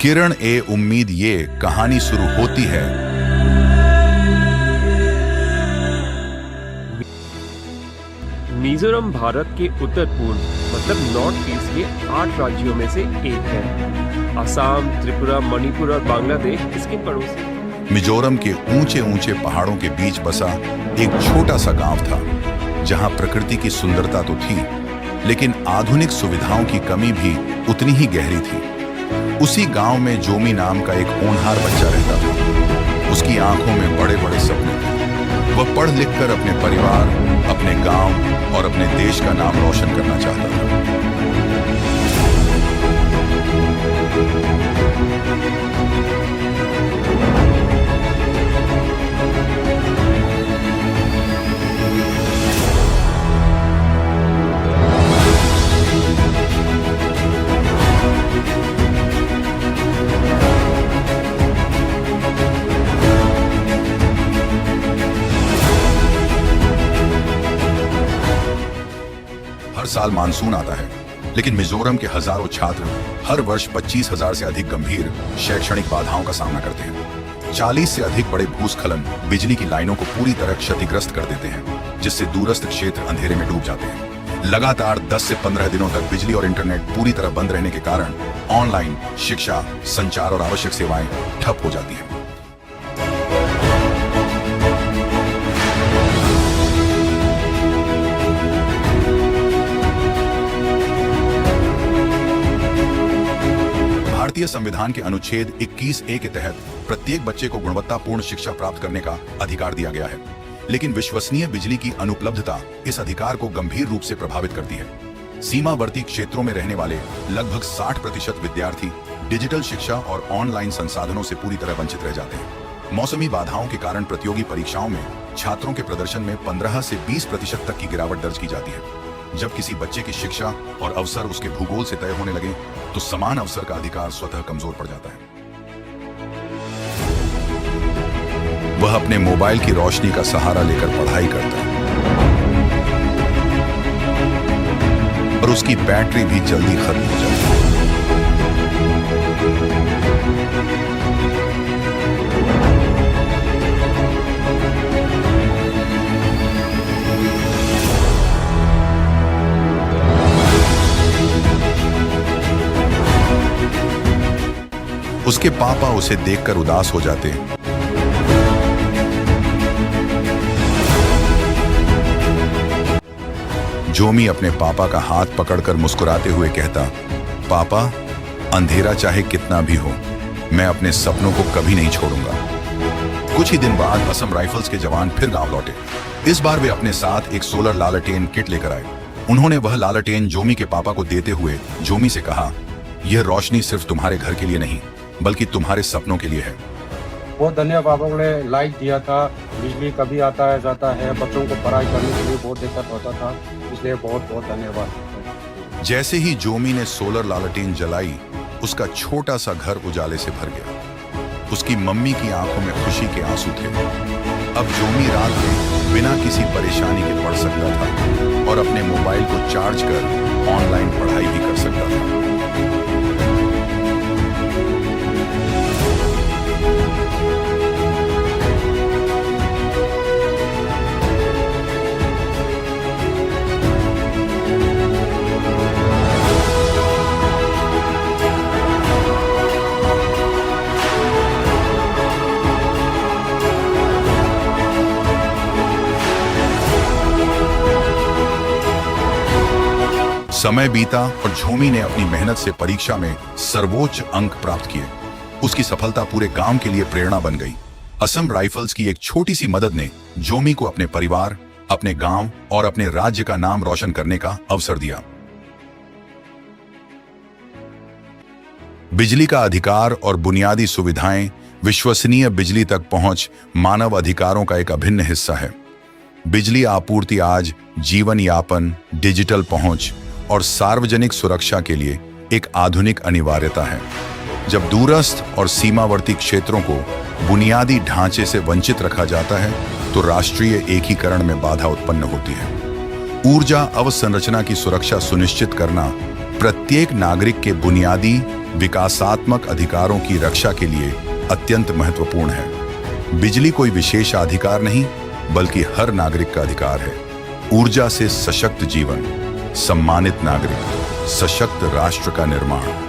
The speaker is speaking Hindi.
किरण ए उम्मीद ये कहानी शुरू होती है मिजोरम भारत के उत्तर पूर्व मतलब नॉर्थ ईस्ट के 8 राज्यों में से एक है। असम, त्रिपुरा, मणिपुर और बांग्लादेश इसके पड़ोसी। मिजोरम के ऊंचे ऊंचे पहाड़ों के बीच बसा एक छोटा सा गांव था, जहां प्रकृति की सुंदरता तो थी, लेकिन आधुनिक सुविधाओं की कमी भी उतनी ही गहरी थी। उसी गांव में जोमी नाम का एक होनहार बच्चा रहता था। उसकी आंखों में बड़े बड़े सपने थे। वह पढ़ लिख कर अपने परिवार, अपने गांव और अपने देश का नाम रोशन करना चाहता था। हर साल मानसून आता है, लेकिन मिजोरम के हजारों छात्र हर वर्ष 25,000 से अधिक गंभीर शैक्षणिक बाधाओं का सामना करते हैं। 40 से अधिक बड़े भूस्खलन बिजली की लाइनों को पूरी तरह क्षतिग्रस्त कर देते हैं, जिससे दूरस्थ क्षेत्र अंधेरे में डूब जाते हैं। लगातार 10 से 15 दिनों तक बिजली और इंटरनेट पूरी तरह बंद रहने के कारण ऑनलाइन शिक्षा, संचार और आवश्यक सेवाएं ठप हो जाती हैं। भारतीय संविधान के अनुच्छेद 21A के तहत प्रत्येक बच्चे को गुणवत्तापूर्ण शिक्षा प्राप्त करने का अधिकार दिया गया है, लेकिन विश्वसनीय बिजली की अनुपलब्धता इस अधिकार को गंभीर रूप से प्रभावित करती है। सीमावर्ती क्षेत्रों में रहने वाले लगभग 60% विद्यार्थी डिजिटल शिक्षा और ऑनलाइन संसाधनों से पूरी तरह वंचित रह जाते हैं। मौसमी बाधाओं के कारण प्रतियोगी परीक्षाओं में छात्रों के प्रदर्शन में 15 से 20% तक की गिरावट दर्ज की जाती है। जब किसी बच्चे की शिक्षा और अवसर उसके भूगोल से तय होने लगे, तो समान अवसर का अधिकार स्वतः कमजोर पड़ जाता है। वह अपने मोबाइल की रोशनी का सहारा लेकर पढ़ाई करता है, और उसकी बैटरी भी जल्दी खत्म हो जाती है। उसके पापा उसे देखकर उदास हो जाते। जोमी अपने पापा का हाथ पकड़कर मुस्कुराते हुए कहता, पापा, अंधेरा चाहे कितना भी हो, मैं अपने सपनों को कभी नहीं छोड़ूंगा। कुछ ही दिन बाद असम राइफल्स के जवान फिर गांव लौटे। इस बार वे अपने साथ एक सोलर लालटेन किट लेकर आए। उन्होंने वह लालटेन जोमी के पापा को देते हुए जोमी से कहा, यह रोशनी सिर्फ तुम्हारे घर के लिए नहीं, बल्कि तुम्हारे सपनों के लिए है। बहुत धन्यवाद। पापा ने लाइट दिया था। बिजली कभी आता है जाता है, बच्चों को पढ़ाई करने के लिए बहुत दिक्कत होता था, इसलिए बहुत बहुत धन्यवाद। जैसे ही जोमी ने सोलर लालटेन जलाई, उसका छोटा सा घर उजाले से भर गया। उसकी मम्मी की आंखों में खुशी के आंसू थे। अब जोमी रात में बिना किसी परेशानी के पढ़ सकता था और अपने मोबाइल को चार्ज कर ऑनलाइन पढ़ाई भी कर सकता था। समय बीता और जोमी ने अपनी मेहनत से परीक्षा में सर्वोच्च अंक प्राप्त किए। उसकी सफलता पूरे गांव के लिए प्रेरणा बन गई। असम राइफल्स की एक छोटी सी मदद ने जोमी को अपने परिवार, अपने गांव और अपने राज्य का नाम रोशन करने का अवसर दिया। बिजली का अधिकार और बुनियादी सुविधाएं, विश्वसनीय बिजली तक पहुंच मानव अधिकारों का एक अभिन्न हिस्सा है। बिजली आपूर्ति आज जीवन यापन, डिजिटल पहुंच और सार्वजनिक सुरक्षा के लिए एक आधुनिक अनिवार्यता है। जब दूरस्थ और सीमावर्ती क्षेत्रों को बुनियादी ढांचे से वंचित रखा जाता है, तो राष्ट्रीय एकीकरण में बाधा उत्पन्न होती है। ऊर्जा अवसंरचना की सुरक्षा सुनिश्चित करना प्रत्येक नागरिक के बुनियादी विकासात्मक अधिकारों की रक्षा के लिए अत्यंत महत्वपूर्ण है। बिजली कोई विशेषाधिकार नहीं, बल्कि हर नागरिक का अधिकार है। ऊर्जा से सशक्त जीवन, सम्मानित नागरिक, सशक्त राष्ट्र का निर्माण।